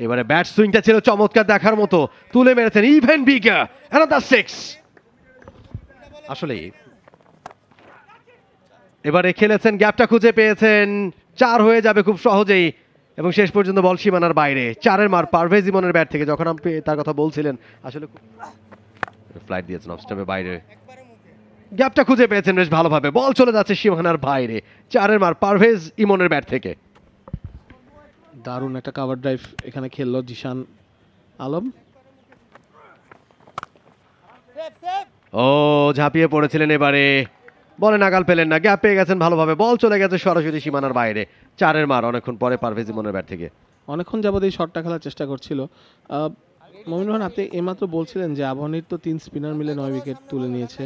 এবারে ব্যাট সুইংটা ছিল চমৎকার দেখার মতো, তুলে মেরেছেন ইভেন বিগার, অ্যানাদার 6। আসলে এবারে খেলেছেন, গ্যাপটা খুঁজে পেয়েছেন, 4 হয়ে যাবে খুব সহজেই এবং শেষ পর্যন্ত বল সীমানার বাইরে। 4-এর মার পারভেজ ইমনের ব্যাট থেকে, যখন আপনি তার কথা বলছিলেন আসলে ফ্লাইট দিয়েছেন অফ স্টাম্পের বাইরে, গ্যাপটা খুঁজে পেয়েছেন বেশ ভালোভাবে, বল চলে যাচ্ছে সীমানার বাইরে। 4-এর মার পারভেজ ইমনের ব্যাট থেকে। দারুণ একটা কভার ড্রাইভ এখানে খেললো জিশান আলম। ও ঝাঁপিয়ে পড়েছিলেন, এবারে বলে নাগাল পেলেন না, গ্যাপ পেয়ে গেছেন ভালোভাবে, বল চলে গেছে সরাসরি সীমানার বাইরে। 4-এর মার অনেকক্ষণ পরে পারভেজ ইমনের ব্যাট থেকে। অনেকক্ষণ যাবত এই শটটা খেলার চেষ্টা করছিল মমিন রহমান। আপনি এইমাত্র বলছিলেন যে আবাহনীর তো 3 স্পিনার মিলে 9 উইকেট তুলে নিয়েছে,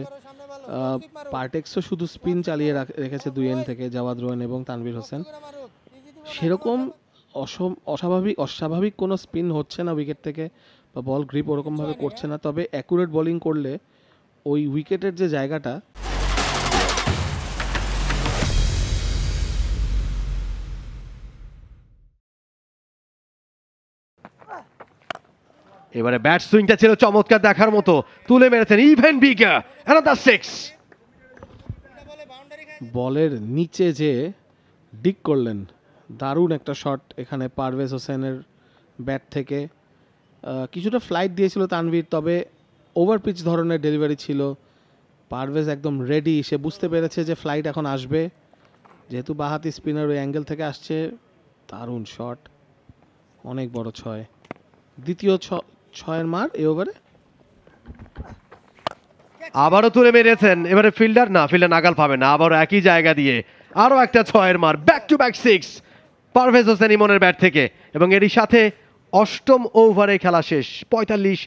পার্টেক্সও শুধু স্পিন চালিয়ে রেখেছে 2 এন্ড থেকে, জাওয়াদ রোয়েন এবং তানভীর হোসেন। সেরকম অস্বাভাবিক কোনো স্পিন হচ্ছে না উইকেট থেকে, বা বল গ্রিপ ওরকমভাবে করছে না, তবে অ্যাকুরেট বোলিং করলে ওই উইকেটের যে জায়গাটা। এবারে ব্যাট সুইংটা ছিল চমৎকার দেখার মতো, তুলে মেরেছেন ইভেন বিগার, অ্যানাদার 6। বলের নিচে যে ডিক করলেন, দারুণ একটা শট এখানে পারভেজ হোসেনের ব্যাট থেকে। কিছুটা ফ্লাইট দিয়েছিল তানভীর, তবে ওভার পিচ ধরনের ডেলিভারি ছিল। পারভেজ একদম রেডি, সে বুঝতে পেরেছে যে ফ্লাইট এখন আসবে, যেহেতু বাহাতি স্পিনার ওই অ্যাঙ্গেল থেকে আসছে। দারুণ শট, অনেক বড় 6, দ্বিতীয় 6-এর মার এই ওভারে। আবারও তুলে মেরেছেন, এবারে ফিল্ডার নাগাল পাবে না, আবারও একই জায়গা দিয়ে আরও একটা 6-এর মার, back to back 6 Parvez Hossain ইমনের ব্যাট থেকে। এবং এরই সাথে 8ম ওভারে খেলা শেষ, 45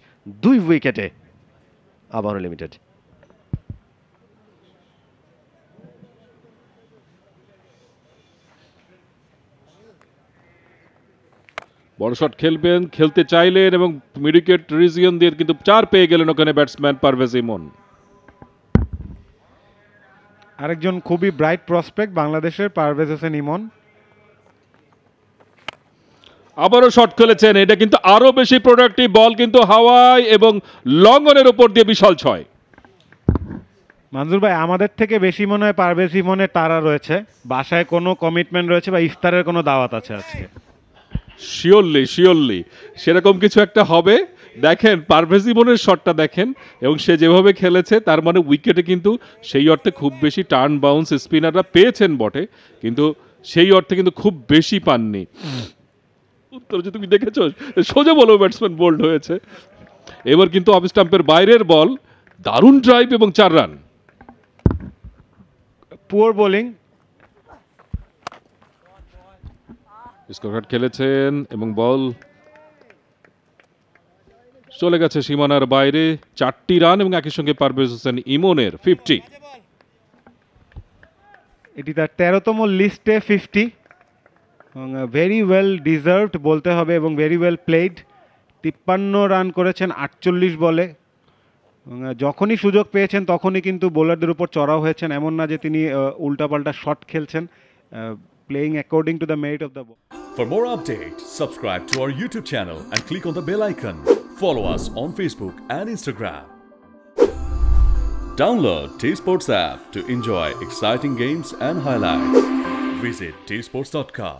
2 উইকেটে আবাহনী লিমিটেড। বড় শট খেলবেন, খেলতে চাইলেন এবং মিড উইকেট রিজিয়ন দিয়ে কিন্তু 4 পেয়ে গেলেন ওখানে ব্যাটসম্যান পারভেজ ইমন। আরেকজন খুবই ব্রাইট প্রসপেক্ট বাংলাদেশের, পারভেজ হোসেন ইমন। আবারও শট খেলেছেন, এটা কিন্তু আরো বেশি প্রোডাক্টিভ, বল কিন্তু হাওয়ায় এবং লং অনের উপর দিয়ে বিশাল 6। মনজুর ভাই, আমাদের থেকে বেশি মনে হয় পারভেজ ইমনের তারা রয়েছে, বাসায় কোনো কমিটমেন্ট রয়েছে বা ইফতারের কোনো দাওয়াত আছে আজকে। শিওরলি সেরকম কিছু একটা হবে। দেখেন পারভেজ ইমনের শটটা দেখেন, এবং সে যেভাবে খেলেছে, তার মানে উইকেটে কিন্তু সেই অর্থে খুব বেশি টার্ন বাউন্স স্পিনাররা পেয়েছেন বটে, কিন্তু সেই অর্থে কিন্তু খুব বেশি পাননি। উত্তর যে তুমি দেখেছো, সোজা বলো ব্যাটসম্যান বোল্ড হয়েছে। এবার কিন্তু অফ স্টাম্পের বাইরের বল, দারুণ ড্রাইভ এবং 4 রান। Poor bowling. স্কোরকার্ড খেলেছেন এবং বল চলে গেছে সীমানার বাইরে। 4টি রান এবং একই সঙ্গে পারভেজ হোসেন ইমনের 50। এটি তার 13তম লিস্টে 50, এবং ভেরি ওয়েল ডিজার্ভড বলতে হবে, এবং ভেরি ওয়েল প্লেড। 53 রান করেছেন 48 বলে। যখনই সুযোগ পেয়েছেন তখনই কিন্তু বোলারদের উপর চড়াও হয়েছেন, এমন না যে তিনি উল্টাপাল্টা শট খেলছেন, playing according to the merit of the ball. For more updates, subscribe to our YouTube channel and click on the bell icon. Follow us on Facebook and Instagram. Download T-Sports app to enjoy exciting games and highlights. Visit tsports.com.